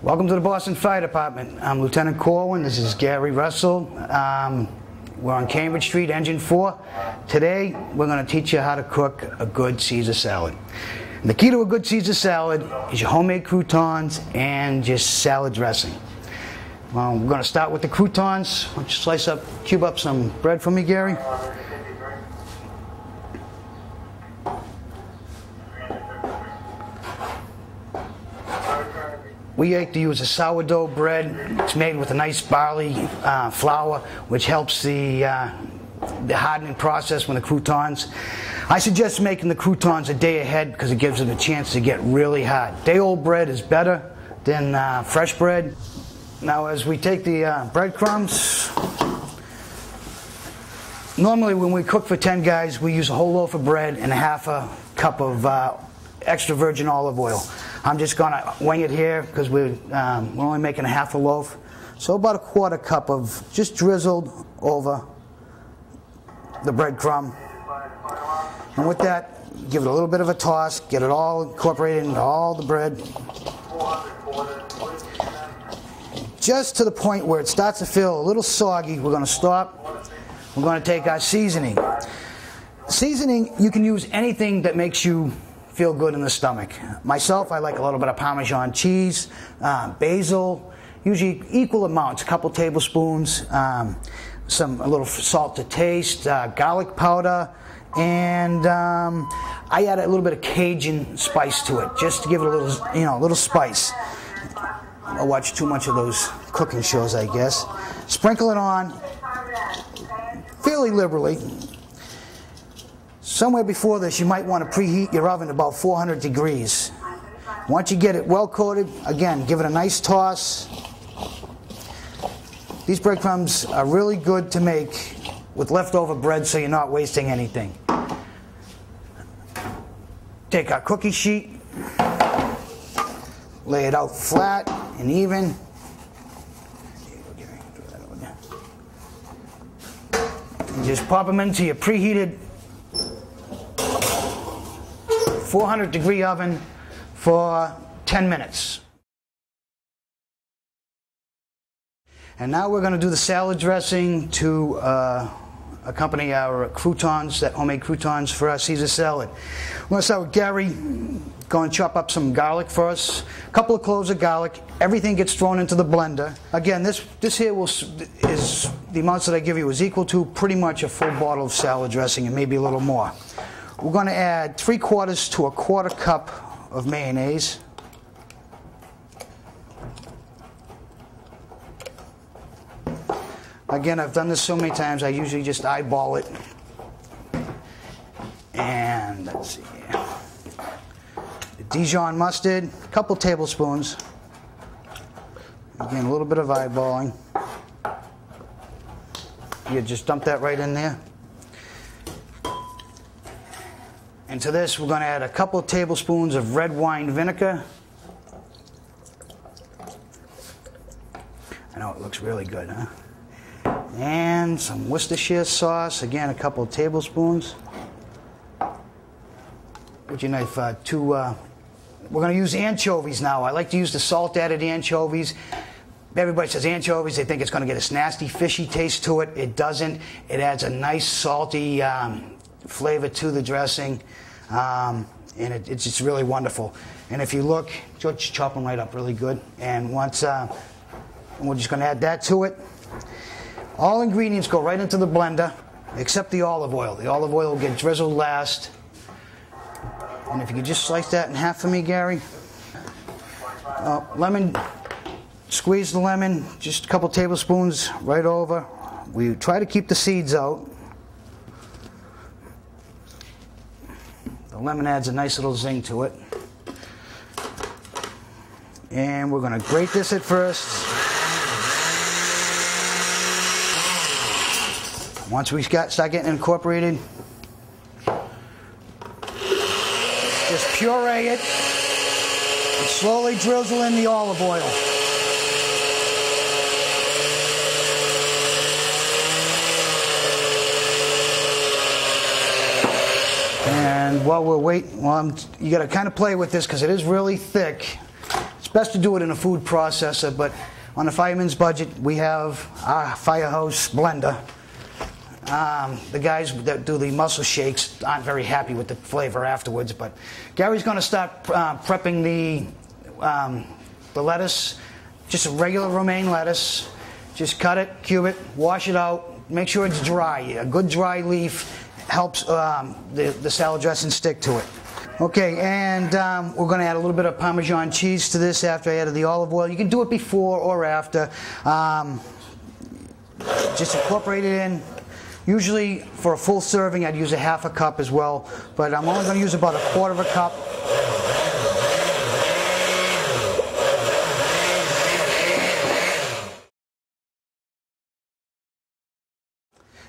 Welcome to the Boston Fire Department. I'm Lieutenant Corwin. This is Gary Russell. We're on Cambridge Street, Engine 4. Today, we're going to teach you how to cook a good Caesar salad. And the key to a good Caesar salad is your homemade croutons and your salad dressing. We're going to start with the croutons. Why don't you cube up some bread for me, Gary? We like to use a sourdough bread. It's made with a nice barley flour, which helps the hardening process when the croutons. I suggest making the croutons a day ahead because it gives them a chance to get really hard. Day-old bread is better than fresh bread. Now, as we take the breadcrumbs, normally when we cook for 10 guys, we use a whole loaf of bread and a half a cup of extra virgin olive oil. I'm just going to wing it here because we're only making a half a loaf. So about a quarter cup of just drizzled over the breadcrumb. And with that, give it a little bit of a toss, get it all incorporated into all the bread. Just to the point where it starts to feel a little soggy, we're going to stop. We're going to take our seasoning. Seasoning, you can use anything that makes you feel good in the stomach. Myself, I like a little bit of Parmesan cheese, basil, usually equal amounts, a couple tablespoons, a little salt to taste, garlic powder, and I add a little bit of Cajun spice to it, just to give it a little, a little spice. I watch too much of those cooking shows, I guess. Sprinkle it on fairly liberally. Somewhere before this, you might want to preheat your oven to about 400 degrees. Once you get it well coated, again, give it a nice toss. These breadcrumbs are really good to make with leftover bread so you're not wasting anything. Take our cookie sheet, lay it out flat and even. And just pop them into your preheated 400 degree oven for 10 minutes. And now we're going to do the salad dressing to accompany our croutons, that homemade croutons for our Caesar salad. We're going to start with Gary. Going to chop up some garlic for us. A couple of cloves of garlic. Everything gets thrown into the blender. Again, this here is the amounts that I give you is equal to pretty much a full bottle of salad dressing and maybe a little more. We're going to add 3/4 to a quarter cup of mayonnaise. Again, I've done this so many times, I usually just eyeball it. And let's see here. The Dijon mustard, a couple tablespoons. Again, a little bit of eyeballing. You just dump that right in there. And to this, we're going to add a couple of tablespoons of red wine vinegar. I know it looks really good, huh? And some Worcestershire sauce, again, a couple of tablespoons. With your knife, we're going to use anchovies now. I like to use the salt-added anchovies. Everybody says anchovies, they think it's going to get this nasty, fishy taste to it. It doesn't. It adds a nice, salty flavor to the dressing, and it's just really wonderful. And if you look, just chop them right up really good. And once, we're just going to add that to it. All ingredients go right into the blender, except the olive oil. The olive oil will get drizzled last. And if you could just slice that in half for me, Gary. Lemon, squeeze the lemon, just a couple tablespoons right over. We try to keep the seeds out. The lemon adds a nice little zing to it. And we're going to grate this at first. Once we start getting incorporated, just puree it and slowly drizzle in the olive oil. And while we're waiting, you got to kind of play with this because it is really thick. It's It's best to do it in a food processor, but on a fireman's budget, we have our firehouse blender. The guys that do the mussel shakes aren't very happy with the flavor afterwards, but Gary's going to start prepping the lettuce, just a regular romaine lettuce. Just cut it, cube it, wash it out, make sure it's dry. A good dry leaf helps the salad dressing stick to it. Okay, and we're going to add a little bit of Parmesan cheese to this after I added the olive oil. You can do it before or after. Just incorporate it in. Usually for a full serving I'd use a half a cup as well, but I'm only going to use about a quarter of a cup.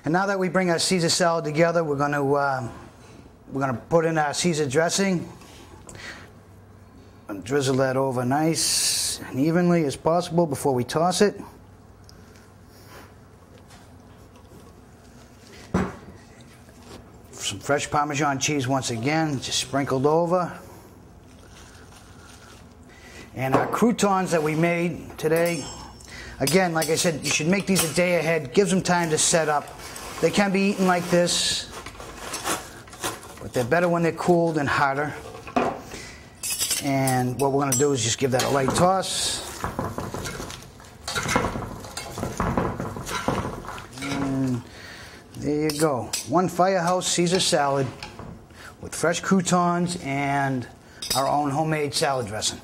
And now that we bring our Caesar salad together, we're going to put in our Caesar dressing and drizzle that over nice and evenly as possible before we toss it. Some fresh Parmesan cheese once again, just sprinkled over. And our croutons that we made today, again, like I said, you should make these a day ahead. Gives them time to set up. They can be eaten like this, but they're better when they're cooled and hotter. And what we're going to do is just give that a light toss. And there you go. One firehouse Caesar salad with fresh croutons and our own homemade salad dressing.